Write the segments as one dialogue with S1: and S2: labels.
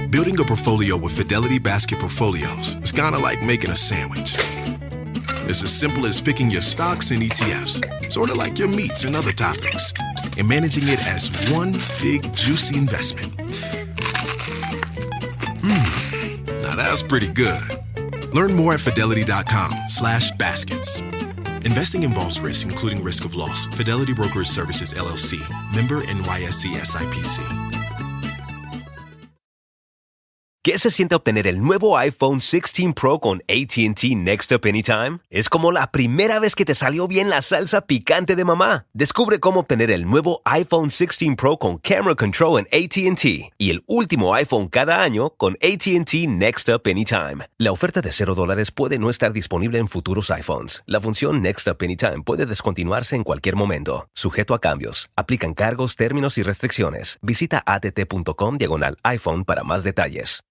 S1: Building a portfolio with Fidelity Basket Portfolios is kind of like making a sandwich. It's as simple as picking your stocks and ETFs, sort of like your meats and other toppings, and managing it as one big, juicy investment. Now that's pretty good. Learn more at fidelity.com/baskets. Investing involves risk, including risk of loss. Fidelity Brokerage Services, LLC. Member NYSE SIPC.
S2: ¿Qué se siente obtener el nuevo iPhone 16 Pro con AT&T Next Up Anytime? Es como la primera vez que te salió bien la salsa picante de mamá. Descubre cómo obtener el nuevo iPhone 16 Pro con Camera Control en AT&T y el último iPhone cada año con AT&T Next Up Anytime. La oferta de $0 puede no estar disponible en futuros iPhones. La función Next Up Anytime puede descontinuarse en cualquier momento. Sujeto a cambios. Aplican cargos, términos y restricciones. Visita att.com/iPhone para más detalles.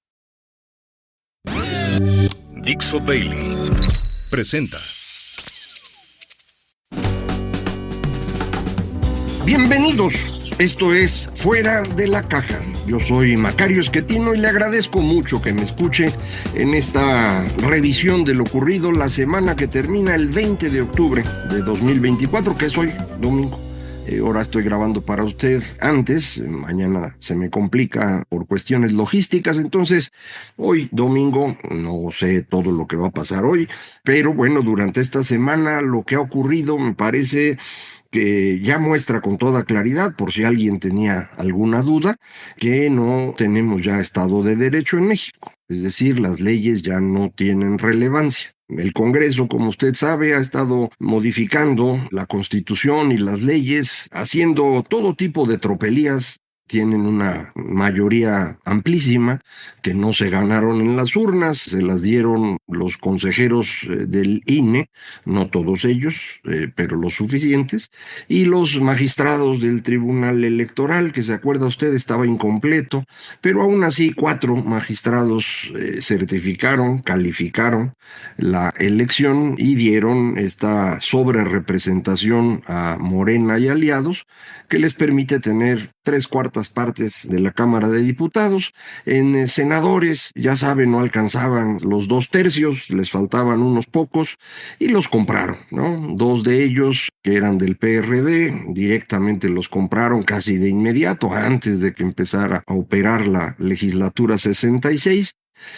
S3: Dixo Daily presenta.
S4: Bienvenidos, esto es Fuera de la Caja. Yo soy Macario Esquetino y le agradezco mucho que me escuche en esta revisión de lo ocurrido la semana que termina el 20 de octubre de 2024, que es hoy, domingo. Ahora estoy grabando para usted antes, mañana se me complica por cuestiones logísticas, entonces hoy domingo no sé todo lo que va a pasar hoy, pero bueno, durante esta semana lo que ha ocurrido me parece que ya muestra con toda claridad, por si alguien tenía alguna duda, que no tenemos ya Estado de Derecho en México. Es decir, las leyes ya no tienen relevancia. El Congreso, como usted sabe, ha estado modificando la Constitución y las leyes, haciendo todo tipo de tropelías. Tienen una mayoría amplísima que no se ganaron en las urnas, se las dieron los consejeros del INE, no todos ellos, pero los suficientes, y los magistrados del Tribunal Electoral, que se acuerda usted estaba incompleto, pero aún así 4 magistrados certificaron, calificaron la elección y dieron esta sobrerepresentación a Morena y aliados, que les permite tener 3/4 partes de la Cámara de Diputados. En senadores, ya saben, no alcanzaban los 2/3, les faltaban unos pocos y los compraron, ¿no? 2 de ellos, que eran del PRD, directamente los compraron casi de inmediato, antes de que empezara a operar la legislatura 66.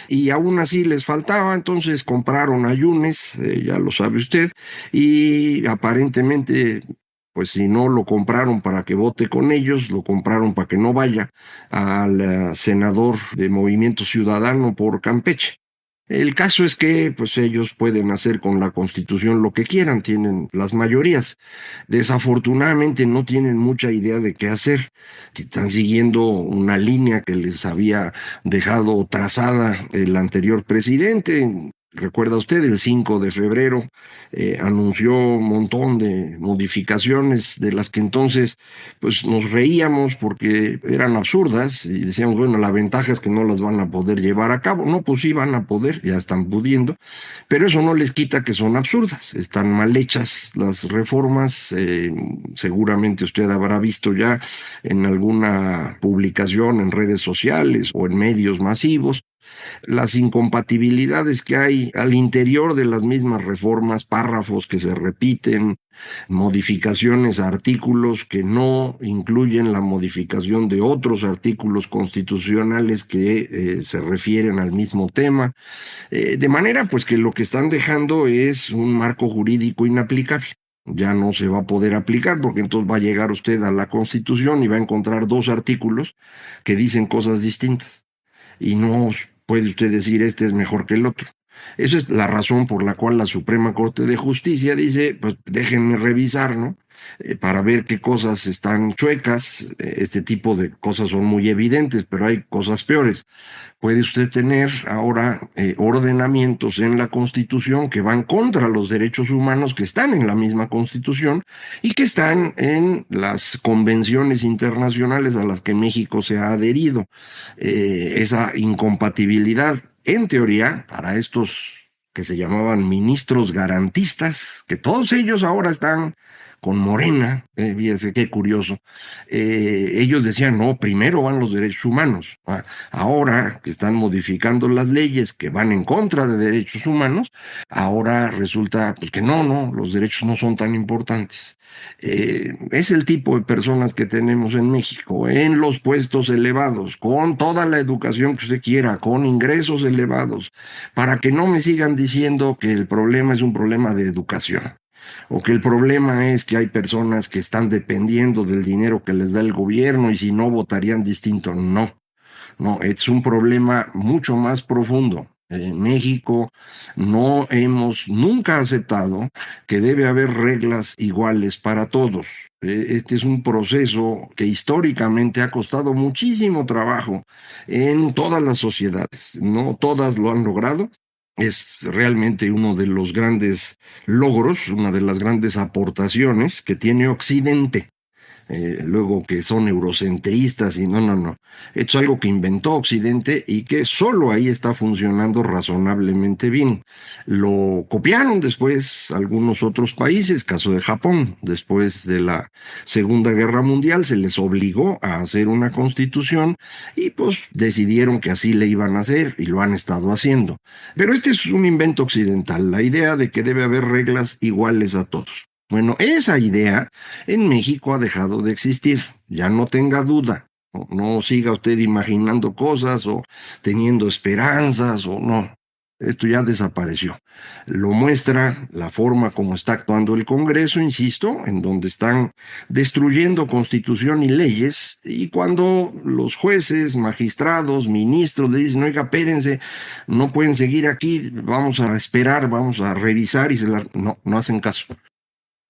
S4: Y aún así les faltaba, entonces compraron a Yunes, ya lo sabe usted, y aparentemente, pues si no lo compraron para que vote con ellos, lo compraron para que no vaya al senador de Movimiento Ciudadano por Campeche. El caso es que pues ellos pueden hacer con la Constitución lo que quieran, tienen las mayorías. Desafortunadamente no tienen mucha idea de qué hacer. Están siguiendo una línea que les había dejado trazada el anterior presidente. Recuerda usted, el 5 de febrero anunció un montón de modificaciones de las que entonces pues nos reíamos porque eran absurdas y decíamos, bueno, la ventaja es que no las van a poder llevar a cabo. No, pues sí van a poder, ya están pudiendo, pero eso no les quita que son absurdas, están mal hechas las reformas. Seguramente usted habrá visto ya en alguna publicación en redes sociales o en medios masivos las incompatibilidades que hay al interior de las mismas reformas, párrafos que se repiten, modificaciones a artículos que no incluyen la modificación de otros artículos constitucionales que se refieren al mismo tema, de manera pues que lo que están dejando es un marco jurídico inaplicable. Ya no se va a poder aplicar porque entonces va a llegar usted a la Constitución y va a encontrar 2 artículos que dicen cosas distintas. Y no puede usted decir este es mejor que el otro. Esa es la razón por la cual la Suprema Corte de Justicia dice, pues déjenme revisar, ¿no? Para ver qué cosas están chuecas. Este tipo de cosas son muy evidentes, pero hay cosas peores. Puede usted tener ahora ordenamientos en la Constitución que van contra los derechos humanos, que están en la misma Constitución y que están en las convenciones internacionales a las que México se ha adherido. Esa incompatibilidad, en teoría, para estos que se llamaban ministros garantistas, que todos ellos ahora están con Morena, fíjese qué curioso, ellos decían, no, primero van los derechos humanos. Ahora que están modificando las leyes que van en contra de derechos humanos, ahora resulta pues, que no, los derechos no son tan importantes. Es el tipo de personas que tenemos en México, en los puestos elevados, con toda la educación que usted quiera, con ingresos elevados, para que no me sigan diciendo que el problema es un problema de educación, o que el problema es que hay personas que están dependiendo del dinero que les da el gobierno y si no votarían distinto. No, es un problema mucho más profundo. En México no hemos nunca aceptado que debe haber reglas iguales para todos. Este es un proceso que históricamente ha costado muchísimo trabajo en todas las sociedades. No todas lo han logrado. Es realmente uno de los grandes logros, una de las grandes aportaciones que tiene Occidente. Luego que son eurocentristas y no. Esto es algo que inventó Occidente y que solo ahí está funcionando razonablemente bien. Lo copiaron después algunos otros países, caso de Japón. Después de la Segunda Guerra Mundial se les obligó a hacer una constitución y pues decidieron que así le iban a hacer y lo han estado haciendo. Pero este es un invento occidental, la idea de que debe haber reglas iguales a todos. Bueno, esa idea en México ha dejado de existir, ya no tenga duda, no siga usted imaginando cosas o teniendo esperanzas o no, esto ya desapareció. Lo muestra la forma como está actuando el Congreso, insisto, en donde están destruyendo constitución y leyes, y cuando los jueces, magistrados, ministros le dicen, oiga, espérense, no pueden seguir aquí, vamos a esperar, vamos a revisar, y no hacen caso.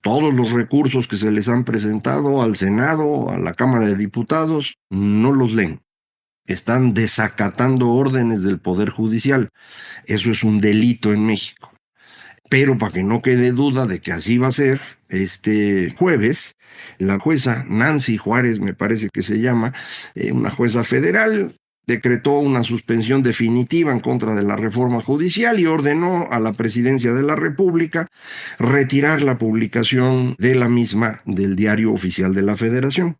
S4: Todos los recursos que se les han presentado al Senado, a la Cámara de Diputados, no los leen. Están desacatando órdenes del Poder Judicial. Eso es un delito en México. Pero para que no quede duda de que así va a ser, este jueves, la jueza Nancy Juárez, me parece que se llama, una jueza federal, decretó una suspensión definitiva en contra de la reforma judicial y ordenó a la Presidencia de la República retirar la publicación de la misma del Diario Oficial de la Federación.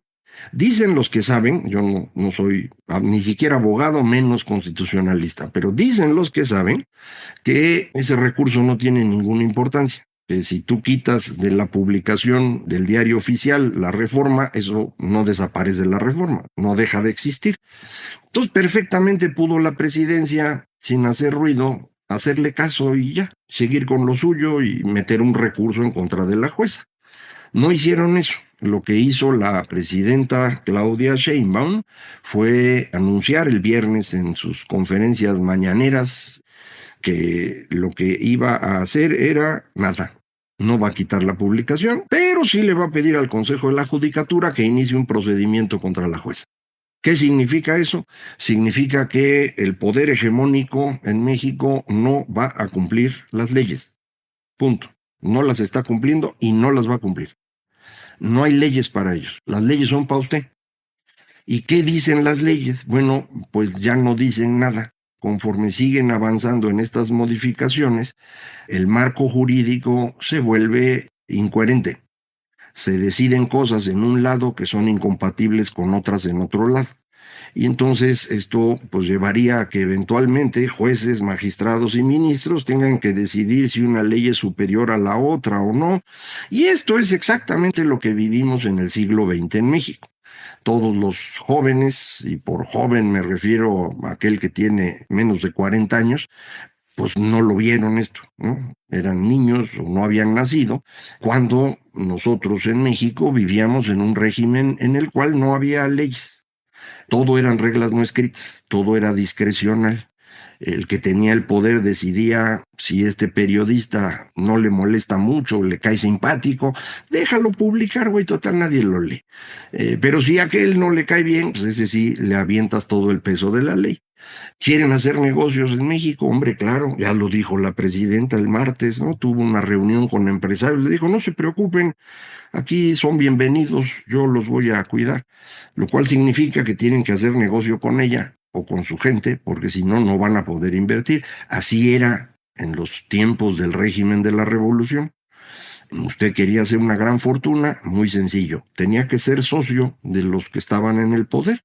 S4: Dicen los que saben, yo no soy ni siquiera abogado, menos constitucionalista, pero dicen los que saben que ese recurso no tiene ninguna importancia. Que si tú quitas de la publicación del Diario Oficial la reforma, eso no desaparece la reforma, no deja de existir. Entonces perfectamente pudo la presidencia, sin hacer ruido, hacerle caso y ya, seguir con lo suyo y meter un recurso en contra de la jueza. No hicieron eso. Lo que hizo la presidenta Claudia Sheinbaum fue anunciar el viernes en sus conferencias mañaneras que lo que iba a hacer era nada. No va a quitar la publicación, pero sí le va a pedir al Consejo de la Judicatura que inicie un procedimiento contra la jueza. ¿Qué significa eso? Significa que el poder hegemónico en México no va a cumplir las leyes. Punto. No las está cumpliendo y no las va a cumplir. No hay leyes para ellos. Las leyes son para usted. ¿Y qué dicen las leyes? Bueno, pues ya no dicen nada. Conforme siguen avanzando en estas modificaciones, el marco jurídico se vuelve incoherente. Se deciden cosas en un lado que son incompatibles con otras en otro lado. Y entonces esto pues llevaría a que eventualmente jueces, magistrados y ministros tengan que decidir si una ley es superior a la otra o no. Y esto es exactamente lo que vivimos en el siglo XX en México. Todos los jóvenes, y por joven me refiero a aquel que tiene menos de 40 años, pues no lo vieron esto, ¿no? Eran niños o no habían nacido cuando nosotros en México vivíamos en un régimen en el cual no había leyes. Todo eran reglas no escritas, todo era discrecional. El que tenía el poder decidía si este periodista no le molesta mucho, le cae simpático, déjalo publicar, güey, total nadie lo lee. Pero si a aquel no le cae bien, pues ese sí le avientas todo el peso de la ley. ¿Quieren hacer negocios en México? Hombre, claro, ya lo dijo la presidenta el martes, ¿no? Tuvo una reunión con empresarios, le dijo, no se preocupen, aquí son bienvenidos, yo los voy a cuidar, lo cual significa que tienen que hacer negocio con ella o con su gente, porque si no, no van a poder invertir. Así era en los tiempos del régimen de la revolución. Usted quería hacer una gran fortuna, muy sencillo. Tenía que ser socio de los que estaban en el poder.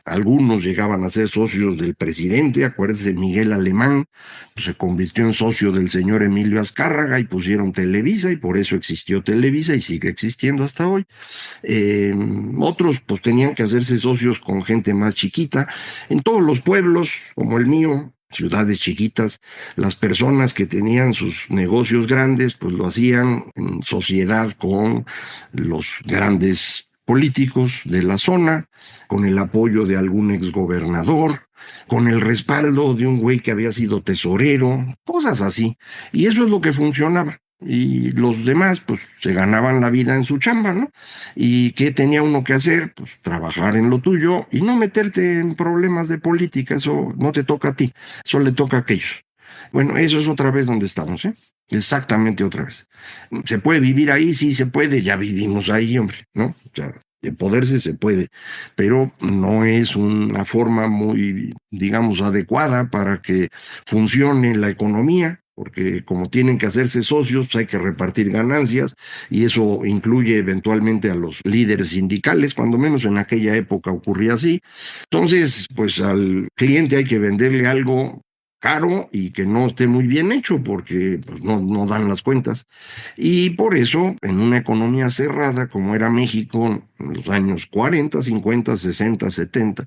S4: Algunos llegaban a ser socios del presidente, acuérdense, Miguel Alemán, pues se convirtió en socio del señor Emilio Azcárraga y pusieron Televisa y por eso existió Televisa y sigue existiendo hasta hoy. Otros pues tenían que hacerse socios con gente más chiquita. En todos los pueblos, como el mío, ciudades chiquitas, las personas que tenían sus negocios grandes, pues lo hacían en sociedad con los grandes políticos de la zona, con el apoyo de algún exgobernador, con el respaldo de un güey que había sido tesorero, cosas así. Y eso es lo que funcionaba. Y los demás, pues, se ganaban la vida en su chamba, ¿no? ¿Y qué tenía uno que hacer? Pues, trabajar en lo tuyo y no meterte en problemas de política. Eso no te toca a ti, eso le toca a aquellos. Bueno, eso es otra vez donde estamos, ¿eh? Exactamente otra vez. ¿Se puede vivir ahí? Sí, se puede. Ya vivimos ahí, hombre, ¿no? O sea, de poderse se puede, pero no es una forma muy, digamos, adecuada para que funcione la economía, porque como tienen que hacerse socios, pues hay que repartir ganancias y eso incluye eventualmente a los líderes sindicales, cuando menos en aquella época ocurría así. Entonces, pues al cliente hay que venderle algo caro y que no esté muy bien hecho porque pues, no dan las cuentas. Y por eso, en una economía cerrada como era México en los años 40, 50, 60, 70,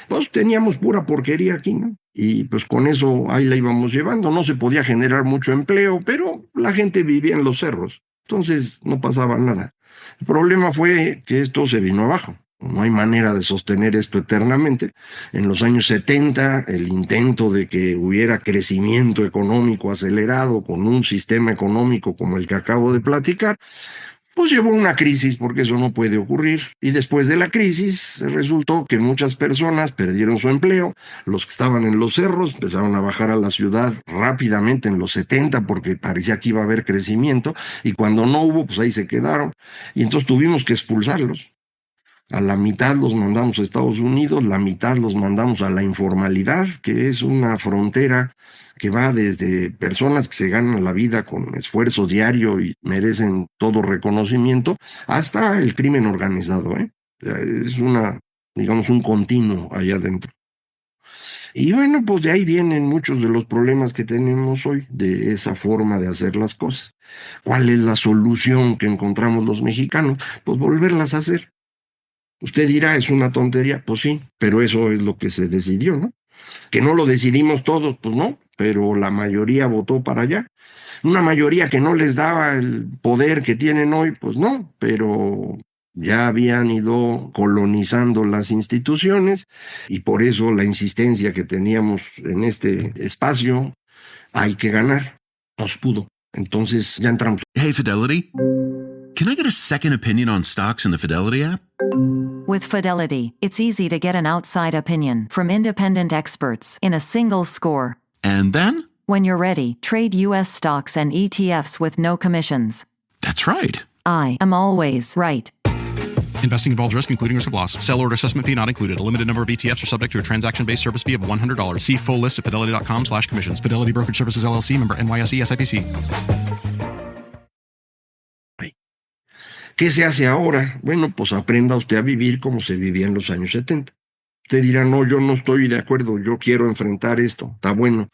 S4: pues teníamos pura porquería aquí, ¿no? Y pues con eso ahí la íbamos llevando. No se podía generar mucho empleo, pero la gente vivía en los cerros. Entonces no pasaba nada. El problema fue que esto se vino abajo. No hay manera de sostener esto eternamente. En los años 70, el intento de que hubiera crecimiento económico acelerado con un sistema económico como el que acabo de platicar, pues llevó a una crisis, porque eso no puede ocurrir. Y después de la crisis, resultó que muchas personas perdieron su empleo. Los que estaban en los cerros empezaron a bajar a la ciudad rápidamente en los 70, porque parecía que iba a haber crecimiento. Y cuando no hubo, pues ahí se quedaron. Y entonces tuvimos que expulsarlos. A la mitad los mandamos a Estados Unidos, la mitad los mandamos a la informalidad, que es una frontera que va desde personas que se ganan la vida con esfuerzo diario y merecen todo reconocimiento, hasta el crimen organizado, ¿eh? Es digamos, un continuo allá adentro. Y bueno, pues de ahí vienen muchos de los problemas que tenemos hoy, de esa forma de hacer las cosas. ¿Cuál es la solución que encontramos los mexicanos? Pues volverlas a hacer. Usted dirá, es una tontería, pues sí, pero eso es lo que se decidió, ¿no? Que no lo decidimos todos, pues no, pero la mayoría votó para allá. Una mayoría que no les daba el poder que tienen hoy, pues no, pero ya habían ido colonizando las instituciones y por eso la insistencia que teníamos en este espacio, hay que ganar, nos pudo. Entonces ya entramos.
S5: Hey, Fidelity. Can I get a second opinion on stocks in the Fidelity app?
S6: With Fidelity, it's easy to get an outside opinion from independent experts in a single score.
S5: And then?
S6: When you're ready, trade U.S. stocks and ETFs with no commissions.
S5: That's right.
S6: I am always right.
S7: Investing involves risk, including risk of loss. Sell order assessment fee not included. A limited number of ETFs are subject to a transaction-based service fee of $100. See full list at fidelity.com/commissions. Fidelity Brokerage Services, LLC, member NYSE, SIPC.
S4: ¿Qué se hace ahora? Bueno, pues aprenda usted a vivir como se vivía en los años 70. Usted dirá, no, yo no estoy de acuerdo, yo quiero enfrentar esto. Está bueno.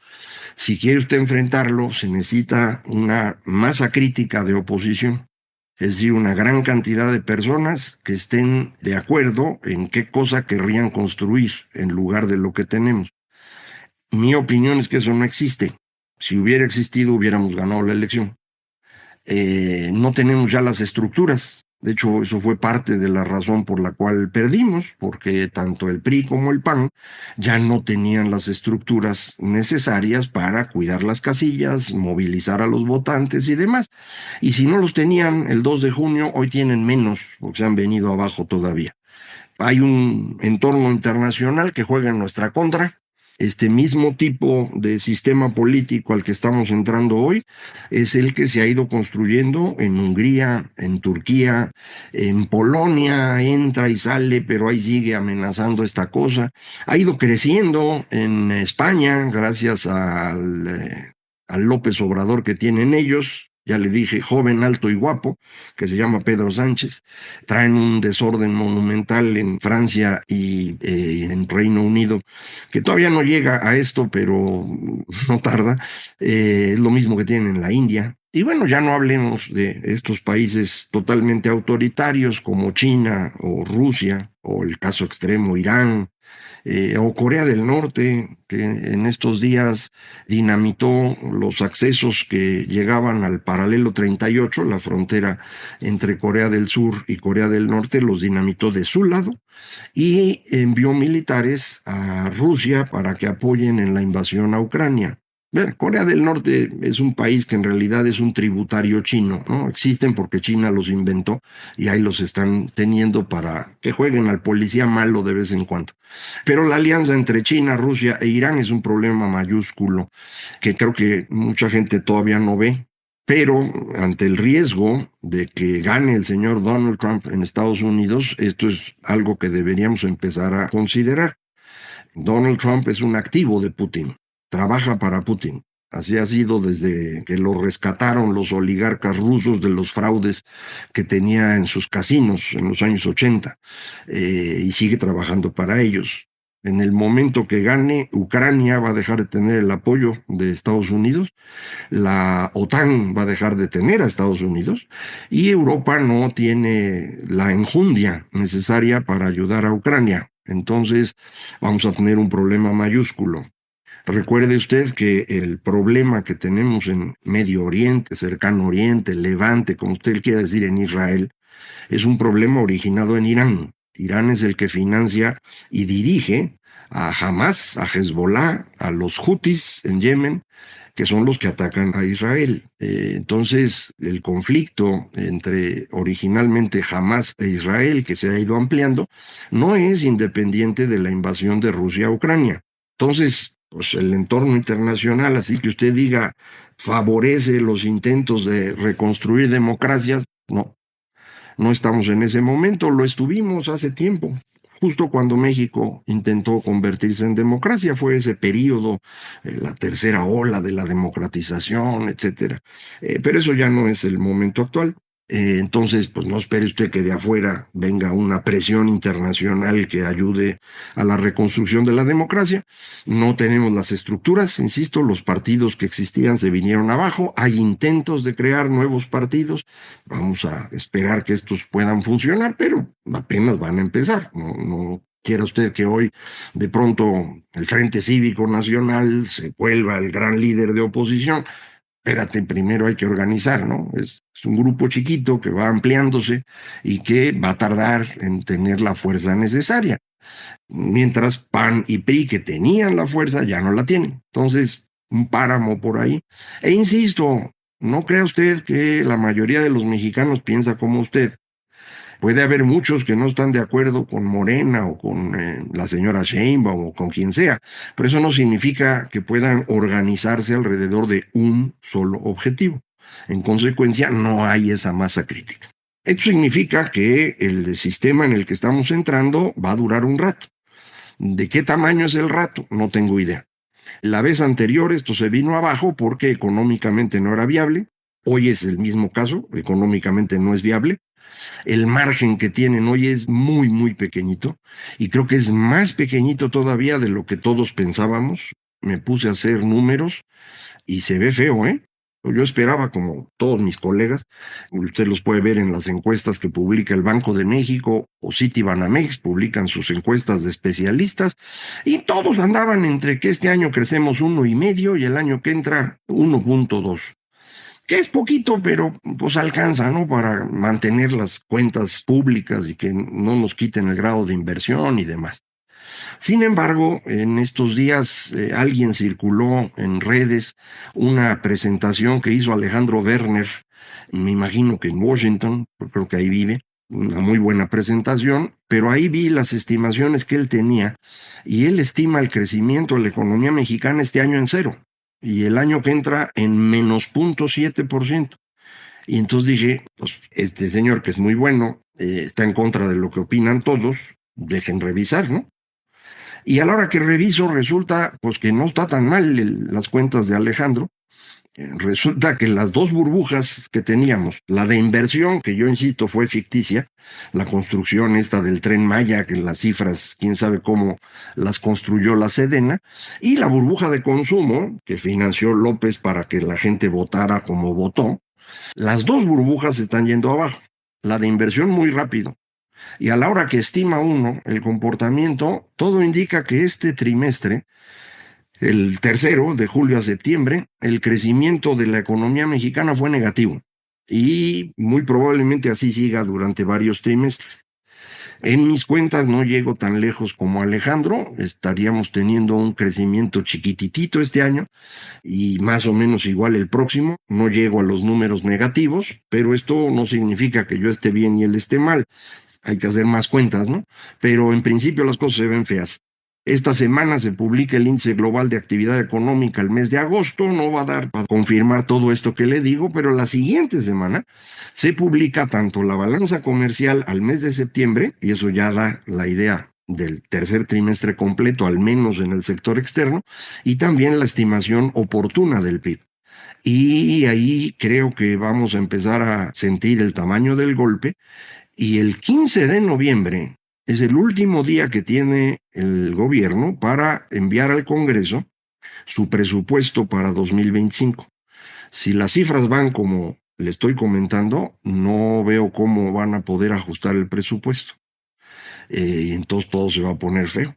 S4: Si quiere usted enfrentarlo, se necesita una masa crítica de oposición. Es decir, una gran cantidad de personas que estén de acuerdo en qué cosa querrían construir en lugar de lo que tenemos. Mi opinión es que eso no existe. Si hubiera existido, hubiéramos ganado la elección. No tenemos ya las estructuras. De hecho, eso fue parte de la razón por la cual perdimos, porque tanto el PRI como el PAN ya no tenían las estructuras necesarias para cuidar las casillas, movilizar a los votantes y demás. Y si no los tenían el 2 de junio, hoy tienen menos, porque se han venido abajo todavía. Hay un entorno internacional que juega en nuestra contra. Este mismo tipo de sistema político al que estamos entrando hoy es el que se ha ido construyendo en Hungría, en Turquía, en Polonia, entra y sale, pero ahí sigue amenazando esta cosa. Ha ido creciendo en España gracias al López Obrador que tienen ellos. ya le dije, joven, alto y guapo, que se llama Pedro Sánchez. Traen un desorden monumental en Francia y en Reino Unido, que todavía no llega a esto, pero no tarda. Es lo mismo que tienen en la India. Y bueno, ya no hablemos de estos países totalmente autoritarios como China o Rusia, o el caso extremo Irán, o Corea del Norte, que en estos días dinamitó los accesos que llegaban al paralelo 38, la frontera entre Corea del Sur y Corea del Norte, los dinamitó de su lado y envió militares a Rusia para que apoyen en la invasión a Ucrania. Corea del Norte es un país que en realidad es un tributario chino, ¿no? Existen porque China los inventó y ahí los están teniendo para que jueguen al policía malo de vez en cuando. Pero la alianza entre China, Rusia e Irán es un problema mayúsculo que creo que mucha gente todavía no ve. Pero ante el riesgo de que gane el señor Donald Trump en Estados Unidos, esto es algo que deberíamos empezar a considerar. Donald Trump es un activo de Putin. Trabaja para Putin. Así ha sido desde que lo rescataron los oligarcas rusos de los fraudes que tenía en sus casinos en los años 80 y sigue trabajando para ellos. En el momento que gane, Ucrania va a dejar de tener el apoyo de Estados Unidos, la OTAN va a dejar de tener a Estados Unidos y Europa no tiene la enjundia necesaria para ayudar a Ucrania. Entonces vamos a tener un problema mayúsculo. Recuerde usted que el problema que tenemos en Medio Oriente, Cercano Oriente, Levante, como usted quiera decir, en Israel, es un problema originado en Irán. Irán es el que financia y dirige a Hamas, a Hezbollah, a los Hutis en Yemen, que son los que atacan a Israel. Entonces, el conflicto entre originalmente Hamas e Israel, que se ha ido ampliando, no es independiente de la invasión de Rusia a Ucrania. Entonces, pues el entorno internacional, así que usted diga, favorece los intentos de reconstruir democracias, no estamos en ese momento, lo estuvimos hace tiempo. Justo cuando México intentó convertirse en democracia, fue ese periodo, la tercera ola de la democratización, etcétera. Pero eso ya no es el momento actual. Entonces, pues no espere usted que de afuera venga una presión internacional que ayude a la reconstrucción de la democracia. No tenemos las estructuras, insisto, los partidos que existían se vinieron abajo, hay intentos de crear nuevos partidos, vamos a esperar que estos puedan funcionar, pero apenas van a empezar. No quiera usted que hoy de pronto el Frente Cívico Nacional se vuelva el gran líder de oposición. Espérate, primero hay que organizar, ¿no? Es un grupo chiquito que va ampliándose y que va a tardar en tener la fuerza necesaria. Mientras PAN y PRI, que tenían la fuerza, ya no la tienen. Entonces, un páramo por ahí. E insisto, no crea usted que la mayoría de los mexicanos piensa como usted. Puede haber muchos que no están de acuerdo con Morena o con la señora Sheinbaum o con quien sea, pero eso no significa que puedan organizarse alrededor de un solo objetivo. En consecuencia, no hay esa masa crítica. Esto significa que el sistema en el que estamos entrando va a durar un rato. ¿De qué tamaño es el rato? No tengo idea. La vez anterior esto se vino abajo porque económicamente no era viable. Hoy es el mismo caso, económicamente no es viable. El margen que tienen hoy es muy, muy pequeñito y creo que es más pequeñito todavía de lo que todos pensábamos. Me puse a hacer números y se ve feo, ¿eh? Yo esperaba, como todos mis colegas, usted los puede ver en las encuestas que publica el Banco de México o Citibanamex, publican sus encuestas de especialistas y todos andaban entre que este año crecemos 1,5 y el año que entra 1,2. Que es poquito, pero pues alcanza, ¿no? Para mantener las cuentas públicas y que no nos quiten el grado de inversión y demás. Sin embargo, en estos días alguien circuló en redes una presentación que hizo Alejandro Werner, me imagino que en Washington, creo que ahí vive, una muy buena presentación, pero ahí vi las estimaciones que él tenía y él estima el crecimiento de la economía mexicana este año en 0. Y el año que entra en menos 0.7%. Y entonces dije, pues este señor que es muy bueno, está en contra de lo que opinan todos, dejen revisar, ¿no? Y a la hora que reviso resulta pues que no está tan mal las cuentas de Alejandro, Resulta que las dos burbujas que teníamos, la de inversión, que yo insisto fue ficticia, la construcción esta del Tren Maya, que las cifras, quién sabe cómo las construyó la Sedena, y la burbuja de consumo, que financió López para que la gente votara como votó, las dos burbujas están yendo abajo. La de inversión muy rápido. Y a la hora que estima uno el comportamiento, todo indica que este trimestre, el tercero, de julio a septiembre, el crecimiento de la economía mexicana fue negativo y muy probablemente así siga durante varios trimestres. En mis cuentas no llego tan lejos como Alejandro, estaríamos teniendo un crecimiento chiquititito este año y más o menos igual el próximo, no llego a los números negativos, pero esto no significa que yo esté bien y él esté mal, hay que hacer más cuentas, ¿no? Pero en principio las cosas se ven feas. Esta semana se publica el índice global de actividad económica el mes de agosto, no va a dar para confirmar todo esto que le digo, pero la siguiente semana se publica tanto la balanza comercial al mes de septiembre, y eso ya da la idea del tercer trimestre completo, al menos en el sector externo, y también la estimación oportuna del PIB. Y ahí creo que vamos a empezar a sentir el tamaño del golpe, y el 15 de noviembre es el último día que tiene el gobierno para enviar al Congreso su presupuesto para 2025. Si las cifras van como le estoy comentando, no veo cómo van a poder ajustar el presupuesto. Entonces todo se va a poner feo.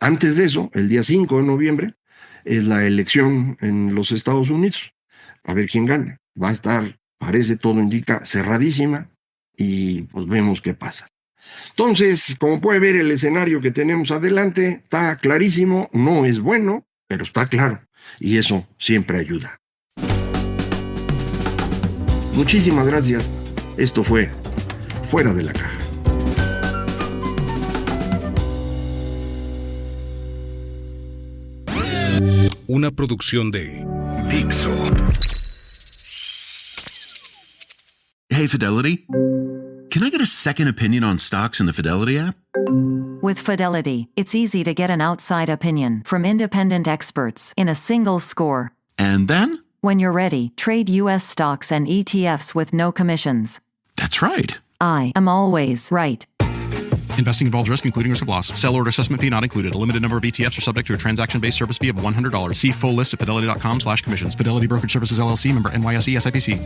S4: Antes de eso, el día 5 de noviembre, es la elección en los Estados Unidos. A ver quién gana. Va a estar, parece, todo indica, cerradísima y pues vemos qué pasa. Entonces, como puede ver, el escenario que tenemos adelante está clarísimo, no es bueno, pero está claro, y eso siempre ayuda. Muchísimas gracias. Esto fue Fuera de la Caja.
S3: Una producción de Dixo.
S5: Hey, Fidelity. Can I get a second opinion on stocks in the Fidelity app?
S6: With Fidelity, it's easy to get an outside opinion from independent experts in a single score.
S5: And then?
S6: When you're ready, trade U.S. stocks and ETFs with no commissions.
S5: That's right.
S6: I am always right.
S7: Investing involves risk, including risk of loss. Sell order assessment fee not included. A limited number of ETFs are subject to a transaction-based service fee of $100. See full list at fidelity.com/commissions. Fidelity Brokerage Services, LLC, member NYSE SIPC.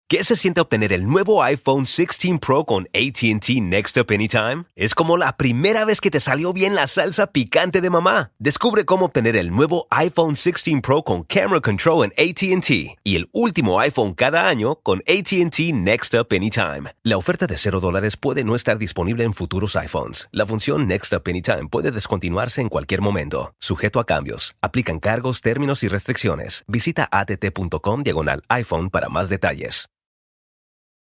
S2: ¿Qué se siente obtener el nuevo iPhone 16 Pro con AT&T Next Up Anytime? Es como la primera vez que te salió bien la salsa picante de mamá. Descubre cómo obtener el nuevo iPhone 16 Pro con Camera Control en AT&T y el último iPhone cada año con AT&T Next Up Anytime. La oferta de $0 puede no estar disponible en futuros iPhones. La función Next Up Anytime puede descontinuarse en cualquier momento, sujeto a cambios. Aplican cargos, términos y restricciones. Visita att.com/iPhone para más detalles.